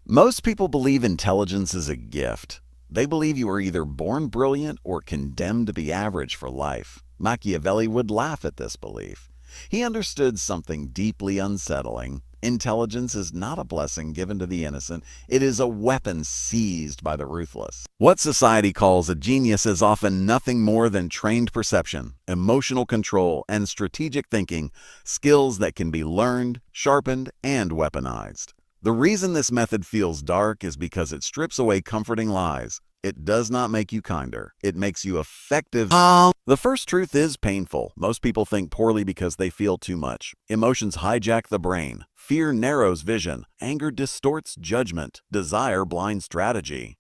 Most people believe intelligence is a gift. They believe you are either born brilliant or condemned to be average for life. Machiavelli would laugh at this belief. He understood something deeply unsettling. Intelligence is not a blessing given to the innocent. It is a weapon seized by the ruthless. What society calls a genius is often nothing more than trained perception, emotional control, and strategic thinking, skills that can be learned, sharpened, and weaponized. The reason this method feels dark is because it strips away comforting lies. It does not make you kinder. It makes you effective. The first truth is painful. Most people think poorly because they feel too much. Emotions hijack the brain. Fear narrows vision. Anger distorts judgment. Desire blinds strategy.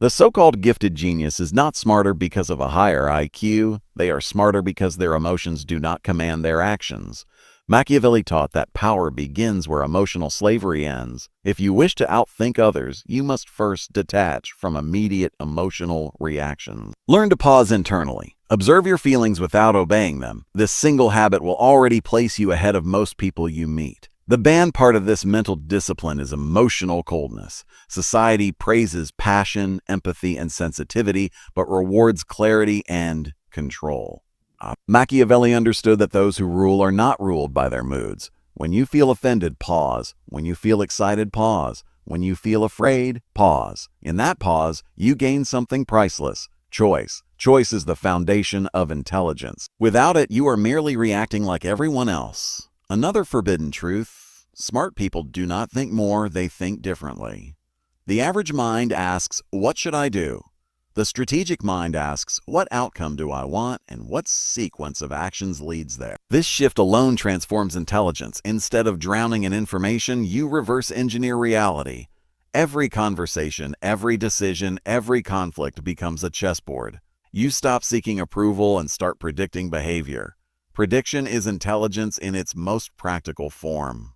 The so-called gifted genius is not smarter because of a higher IQ. They are smarter because their emotions do not command their actions. Machiavelli taught that power begins where emotional slavery ends. If you wish to outthink others, you must first detach from immediate emotional reactions. Learn to pause internally. Observe your feelings without obeying them. This single habit will already place you ahead of most people you meet. The banned part of this mental discipline is emotional coldness. Society praises passion, empathy, and sensitivity, but rewards clarity and control. Machiavelli understood that those who rule are not ruled by their moods. When you feel offended, pause. When you feel excited, pause. When you feel afraid, pause. In that pause, you gain something priceless: choice. Choice is the foundation of intelligence. Without it, you are merely reacting like everyone else. Another forbidden truth: smart people do not think more, they think differently. The average mind asks, "What should I do?" The strategic mind asks, "What outcome do I want, and what sequence of actions leads there?" This shift alone transforms intelligence. Instead of drowning in information, you reverse engineer reality. Every conversation, every decision, every conflict becomes a chessboard. You stop seeking approval and start predicting behavior. Prediction is intelligence in its most practical form.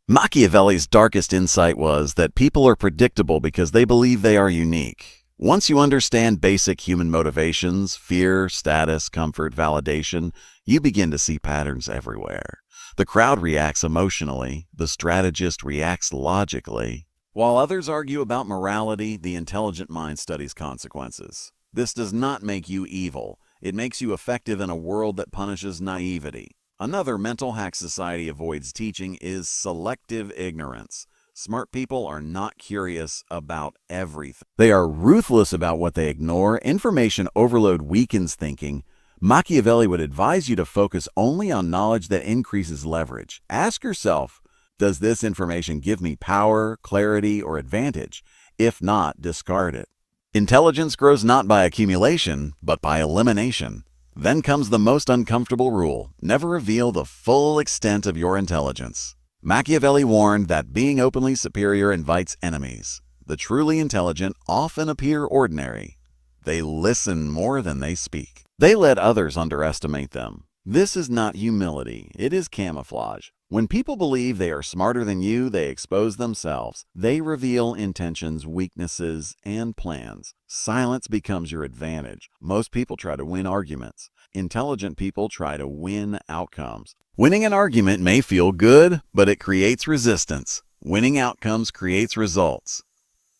Machiavelli's darkest insight was that people are predictable because they believe they are unique. Once you understand basic human motivations, fear, status, comfort, validation, you begin to see patterns everywhere. The crowd reacts emotionally. The strategist reacts logically. While others argue about morality, the intelligent mind studies consequences. This does not make you evil. It makes you effective in a world that punishes naivety. Another mental hack society avoids teaching is selective ignorance. Smart people are not curious about everything. They are ruthless about what they ignore. Information overload weakens thinking. Machiavelli would advise you to focus only on knowledge that increases leverage. Ask yourself, does this information give me power, clarity, or advantage? If not, discard it. Intelligence grows not by accumulation, but by elimination. Then comes the most uncomfortable rule: never reveal the full extent of your intelligence. Machiavelli warned that being openly superior invites enemies. The truly intelligent often appear ordinary. They listen more than they speak. They let others underestimate them. This is not humility, it is camouflage. When people believe they are smarter than you, they expose themselves. They reveal intentions, weaknesses, and plans. Silence becomes your advantage. Most people try to win arguments. Intelligent people try to win outcomes. Winning an argument may feel good, but it creates resistance. Winning outcomes creates results.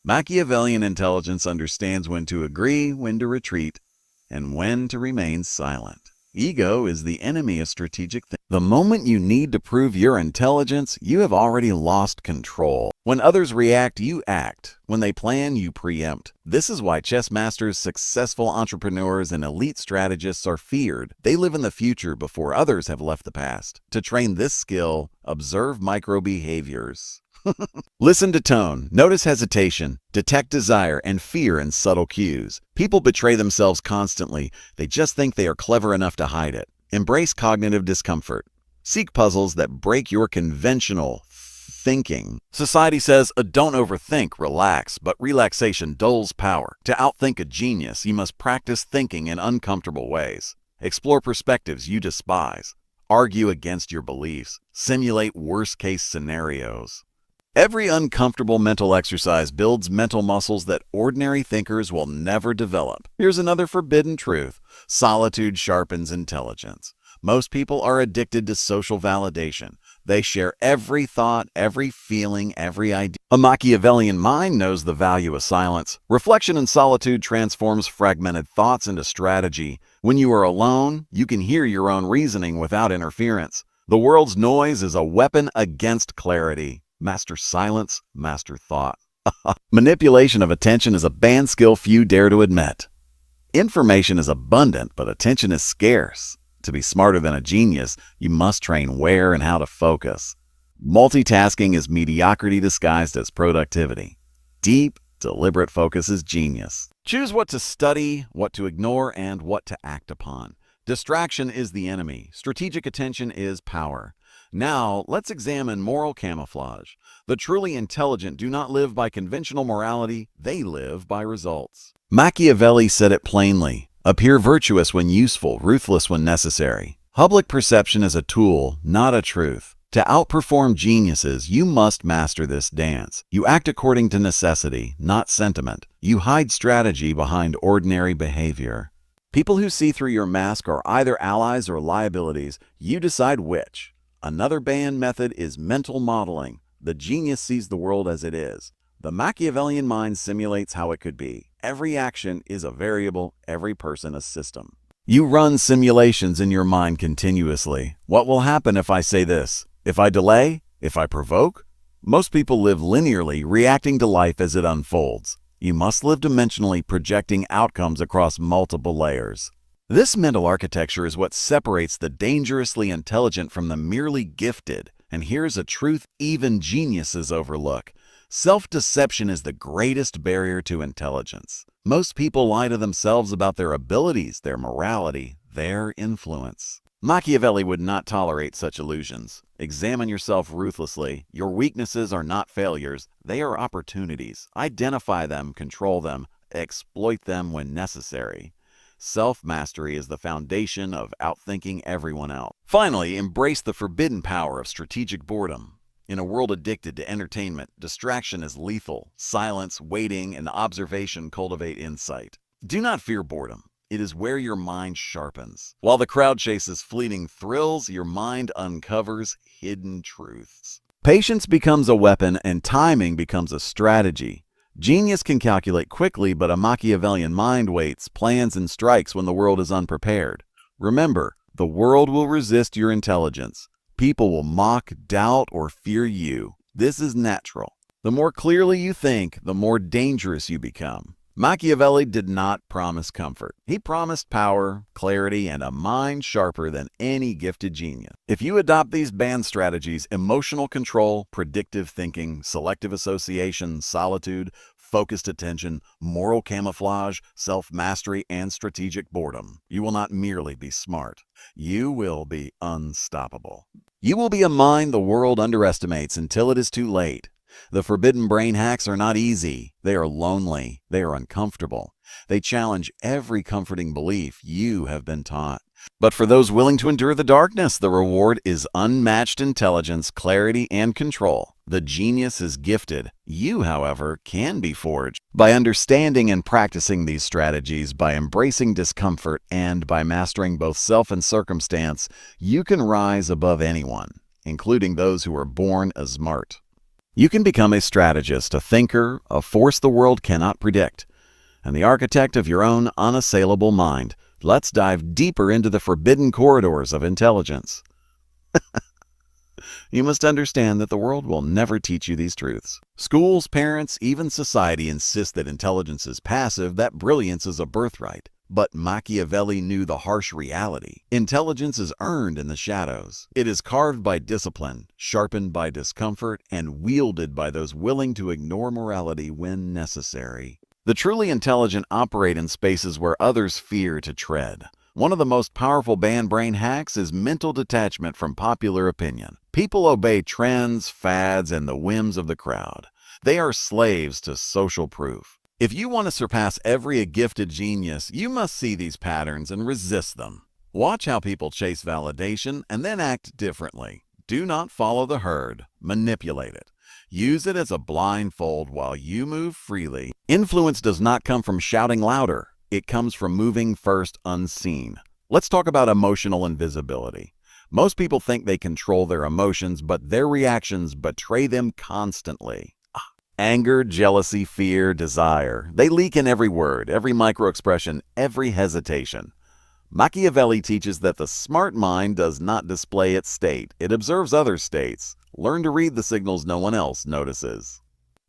Machiavellian intelligence understands when to agree, when to retreat, and when to remain silent. Ego is the enemy of strategic thinking. The moment you need to prove your intelligence, you have already lost control. When others react, you act. When they plan, you preempt. This is why chess masters, successful entrepreneurs, and elite strategists are feared. They live in the future before others have left the past. To train this skill, observe micro behaviors. Listen to tone, notice hesitation, detect desire and fear in subtle cues. People betray themselves constantly. They just think they are clever enough to hide it. Embrace cognitive discomfort. Seek puzzles that break your conventional thinking. Society says, don't overthink, relax, but relaxation dulls power. To outthink a genius, you must practice thinking in uncomfortable ways. Explore perspectives you despise. Argue against your beliefs. Simulate worst-case scenarios. Every uncomfortable mental exercise builds mental muscles that ordinary thinkers will never develop. Here's another forbidden truth: solitude sharpens intelligence. Most people are addicted to social validation. They share every thought, every feeling, every idea. A Machiavellian mind knows the value of silence. Reflection and solitude transforms fragmented thoughts into strategy. When you are alone, you can hear your own reasoning without interference. The world's noise is a weapon against clarity. Master silence, master thought. Manipulation of attention is a banned skill few dare to admit. Information is abundant, but attention is scarce. To be smarter than a genius, you must train where and how to focus. Multitasking is mediocrity disguised as productivity. Deep, deliberate focus is genius. Choose what to study, what to ignore, and what to act upon. Distraction is the enemy. Strategic attention is power. Now, let's examine moral camouflage. The truly intelligent do not live by conventional morality, they live by results. Machiavelli said it plainly. Appear virtuous when useful, ruthless when necessary. Public perception is a tool, not a truth. To outperform geniuses, you must master this dance. You act according to necessity, not sentiment. You hide strategy behind ordinary behavior. People who see through your mask are either allies or liabilities. You decide which. Another banned method is mental modeling. The genius sees the world as it is. The Machiavellian mind simulates how it could be. Every action is a variable, every person a system. You run simulations in your mind continuously. What will happen if I say this? If I delay? If I provoke? Most people live linearly, reacting to life as it unfolds. You must live dimensionally, projecting outcomes across multiple layers. This mental architecture is what separates the dangerously intelligent from the merely gifted. And here's a truth even geniuses overlook. Self-deception is the greatest barrier to intelligence. Most people lie to themselves about their abilities, their morality, their influence. Machiavelli would not tolerate such illusions. Examine yourself ruthlessly. Your weaknesses are not failures, they are opportunities. Identify them, control them, exploit them when necessary. Self-mastery is the foundation of outthinking everyone else. Finally, embrace the forbidden power of strategic boredom. In a world addicted to entertainment, distraction is lethal. Silence, waiting, and observation cultivate insight. Do not fear boredom. It is where your mind sharpens. While the crowd chases fleeting thrills, your mind uncovers hidden truths. Patience becomes a weapon and timing becomes a strategy. Genius can calculate quickly, but a Machiavellian mind waits, plans, and strikes when the world is unprepared. Remember, the world will resist your intelligence. People will mock, doubt, or fear you. This is natural. The more clearly you think, the more dangerous you become. Machiavelli did not promise comfort. He promised power, clarity, and a mind sharper than any gifted genius. If you adopt these banned strategies, emotional control, predictive thinking, selective association, solitude, focused attention, moral camouflage, self-mastery, and strategic boredom, you will not merely be smart. You will be unstoppable. You will be a mind the world underestimates until it is too late. The forbidden brain hacks are not easy. They are lonely. They are uncomfortable. They challenge every comforting belief you have been taught. But for those willing to endure the darkness, the reward is unmatched intelligence, clarity, and control. The genius is gifted. You, however, can be forged. By understanding and practicing these strategies, by embracing discomfort, and by mastering both self and circumstance, you can rise above anyone, including those who are born smart. You can become a strategist, a thinker, a force the world cannot predict, and the architect of your own unassailable mind. Let's dive deeper into the forbidden corridors of intelligence. You must understand that the world will never teach you these truths. Schools, parents, even society insist that intelligence is passive, that brilliance is a birthright. But Machiavelli knew the harsh reality. Intelligence is earned in the shadows. It is carved by discipline, sharpened by discomfort, and wielded by those willing to ignore morality when necessary. The truly intelligent operate in spaces where others fear to tread. One of the most powerful banned brain hacks is mental detachment from popular opinion. People obey trends, fads, and the whims of the crowd. They are slaves to social proof. If you want to surpass every gifted genius, you must see these patterns and resist them. Watch how people chase validation and then act differently. Do not follow the herd. Manipulate it. Use it as a blindfold while you move freely. Influence does not come from shouting louder. It comes from moving first unseen. Let's talk about emotional invisibility. Most people think they control their emotions, but their reactions betray them constantly. Anger, jealousy, fear, desire. They leak in every word, every microexpression, every hesitation. Machiavelli teaches that the smart mind does not display its state. It observes other states. Learn to read the signals no one else notices.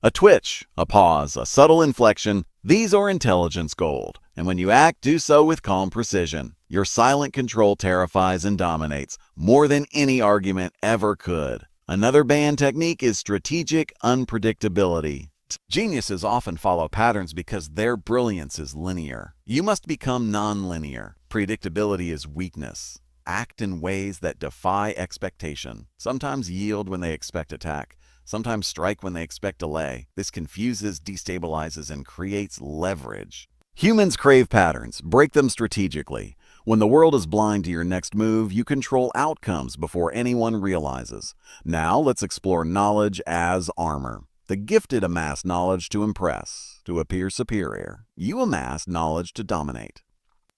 A twitch, a pause, a subtle inflection, these are intelligence gold. And when you act, do so with calm precision. Your silent control terrifies and dominates more than any argument ever could. Another banned technique is strategic unpredictability. Geniuses often follow patterns because their brilliance is linear. You must become non-linear. Predictability is weakness. Act in ways that defy expectation. Sometimes yield when they expect attack. Sometimes strike when they expect delay. This confuses, destabilizes, and creates leverage. Humans crave patterns. Break them strategically. When the world is blind to your next move, you control outcomes before anyone realizes. Now let's explore knowledge as armor. The gifted amass knowledge to impress, to appear superior. You amass knowledge to dominate.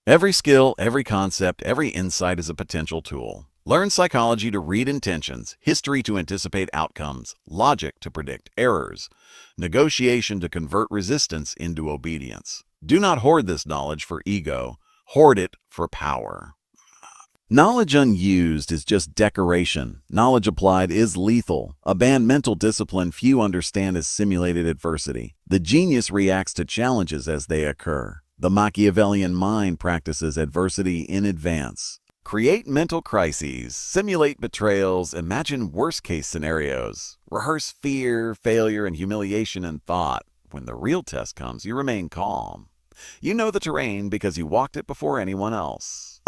Every skill, every concept, every insight is a potential tool. Learn psychology to read intentions, history to anticipate outcomes, logic to predict errors, negotiation to convert resistance into obedience. Do not hoard this knowledge for ego. Hoard it for power. Knowledge unused is just decoration. Knowledge applied is lethal. A banned mental discipline few understand is simulated adversity. The genius reacts to challenges as they occur. The Machiavellian mind practices adversity in advance. Create mental crises, simulate betrayals, imagine worst-case scenarios. Rehearse fear, failure, and humiliation in thought. When the real test comes, you remain calm. You know the terrain because you walked it before anyone else.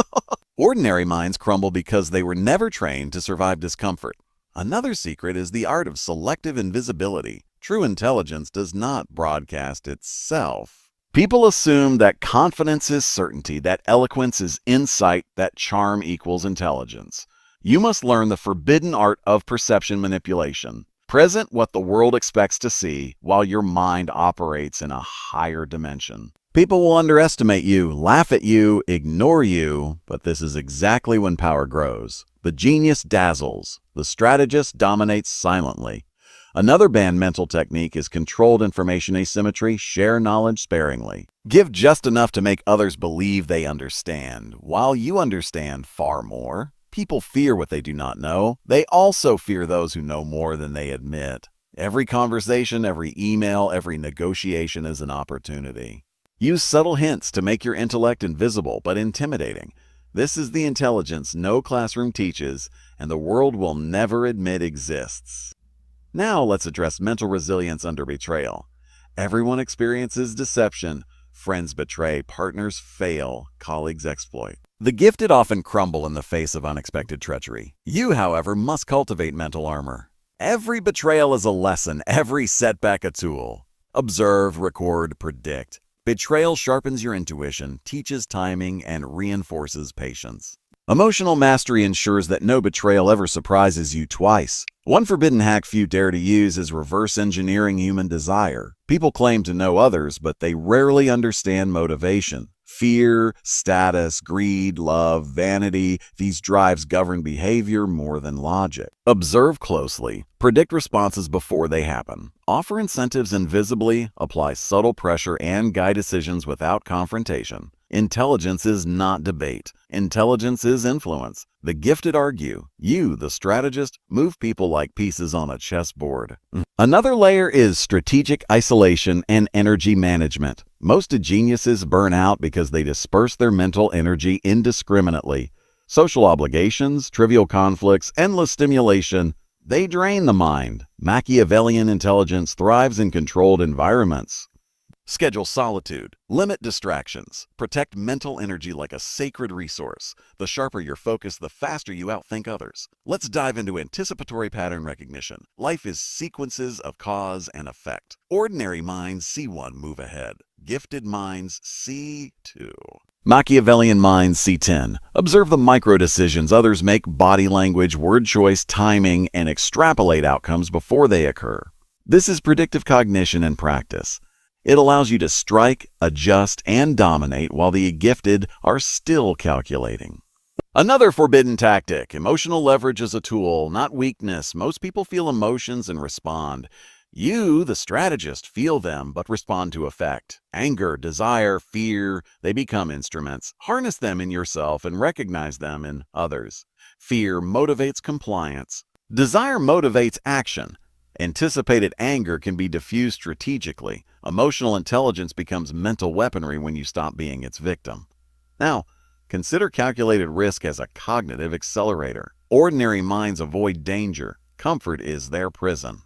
Ordinary minds crumble because they were never trained to survive discomfort. Another secret is the art of selective invisibility. True intelligence does not broadcast itself. People assume that confidence is certainty, that eloquence is insight, that charm equals intelligence. You must learn the forbidden art of perception manipulation. Present what the world expects to see while your mind operates in a higher dimension. People will underestimate you, laugh at you, ignore you, but this is exactly when power grows. The genius dazzles. The strategist dominates silently. Another banned mental technique is controlled information asymmetry. Share knowledge sparingly. Give just enough to make others believe they understand, while you understand far more. People fear what they do not know. They also fear those who know more than they admit. Every conversation, every email, every negotiation is an opportunity. Use subtle hints to make your intellect invisible but intimidating. This is the intelligence no classroom teaches, and the world will never admit exists. Now let's address mental resilience under betrayal. Everyone experiences deception. Friends betray, partners fail, colleagues exploit. The gifted often crumble in the face of unexpected treachery. You, however, must cultivate mental armor. Every betrayal is a lesson, every setback a tool. Observe, record, predict. Betrayal sharpens your intuition, teaches timing, and reinforces patience. Emotional mastery ensures that no betrayal ever surprises you twice. One forbidden hack few dare to use is reverse engineering human desire. People claim to know others, but they rarely understand motivation. Fear, status, greed, love, vanity, these drives govern behavior more than logic. Observe closely. Predict responses before they happen. Offer incentives invisibly, apply subtle pressure, and guide decisions without confrontation. Intelligence is not debate. Intelligence is influence. The gifted argue. You, the strategist, move people like pieces on a chessboard. Another layer is strategic isolation and energy management. Most geniuses burn out because they disperse their mental energy indiscriminately. Social obligations, trivial conflicts, endless stimulation, they drain the mind. Machiavellian intelligence thrives in controlled environments. Schedule solitude. Limit distractions. Protect mental energy like a sacred resource. The sharper your focus, the faster you outthink others. Let's dive into anticipatory pattern recognition. Life is sequences of cause and effect. Ordinary minds see one move ahead. Gifted minds see two. Machiavellian minds see 10. Observe the micro decisions others make, body language, word choice, timing, and extrapolate outcomes before they occur. This is predictive cognition in practice. It allows you to strike, adjust, and dominate while the gifted are still calculating. Another forbidden tactic: emotional leverage is a tool, not weakness. Most people feel emotions and respond. You, the strategist, feel them but respond to effect. Anger, desire, fear, they become instruments. Harness them in yourself and recognize them in others. Fear motivates compliance. Desire motivates action. Anticipated anger can be diffused strategically. Emotional intelligence becomes mental weaponry when you stop being its victim. Now, consider calculated risk as a cognitive accelerator. Ordinary minds avoid danger. Comfort is their prison.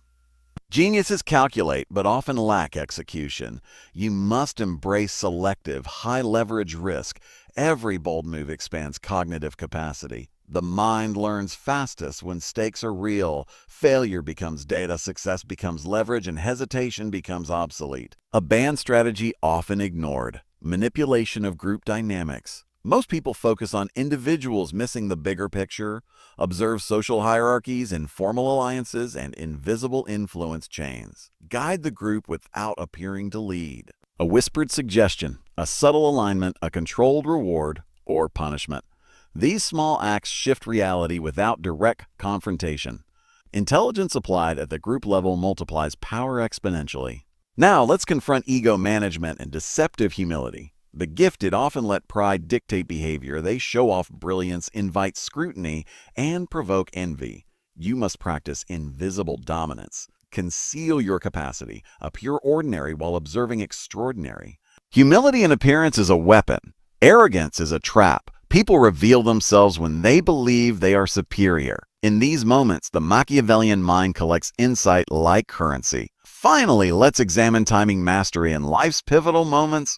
Geniuses calculate but often lack execution. You must embrace selective, high-leverage risk. Every bold move expands cognitive capacity. The mind learns fastest when stakes are real. Failure becomes data, success becomes leverage, and hesitation becomes obsolete. A banned strategy often ignored: manipulation of group dynamics. Most people focus on individuals, missing the bigger picture. Observe social hierarchies, informal alliances, and invisible influence chains. Guide the group without appearing to lead. A whispered suggestion, a subtle alignment, a controlled reward, or punishment. These small acts shift reality without direct confrontation. Intelligence applied at the group level multiplies power exponentially. Now let's confront ego management and deceptive humility. The gifted often let pride dictate behavior. They show off brilliance, invite scrutiny, and provoke envy. You must practice invisible dominance. Conceal your capacity, appear ordinary while observing extraordinary. Humility in appearance is a weapon. Arrogance is a trap. People reveal themselves when they believe they are superior. In these moments, the Machiavellian mind collects insight like currency. Finally, let's examine timing mastery in life's pivotal moments.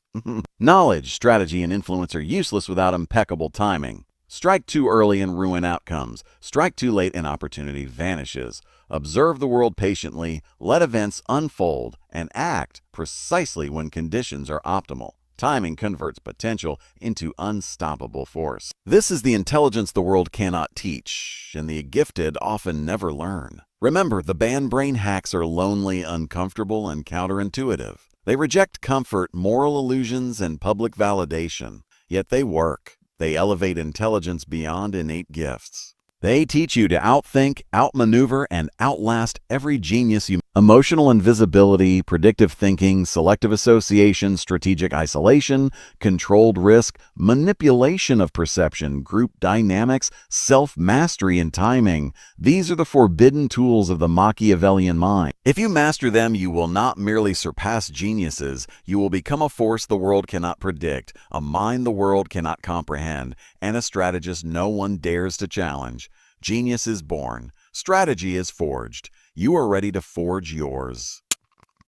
Knowledge, strategy, and influence are useless without impeccable timing. Strike too early and ruin outcomes. Strike too late and opportunity vanishes. Observe the world patiently, let events unfold, and act precisely when conditions are optimal. Timing converts potential into unstoppable force. This is the intelligence the world cannot teach, and the gifted often never learn. Remember, the banned brain hacks are lonely, uncomfortable, and counterintuitive. They reject comfort, moral illusions, and public validation. Yet they work. They elevate intelligence beyond innate gifts. They teach you to outthink, outmaneuver, and outlast every genius you. Emotional invisibility, predictive thinking, selective association, strategic isolation, controlled risk, manipulation of perception, group dynamics, self-mastery, and timing. These are the forbidden tools of the Machiavellian mind. If you master them, you will not merely surpass geniuses, you will become a force the world cannot predict, a mind the world cannot comprehend, and a strategist no one dares to challenge. Genius is born. Strategy is forged. You are ready to forge yours.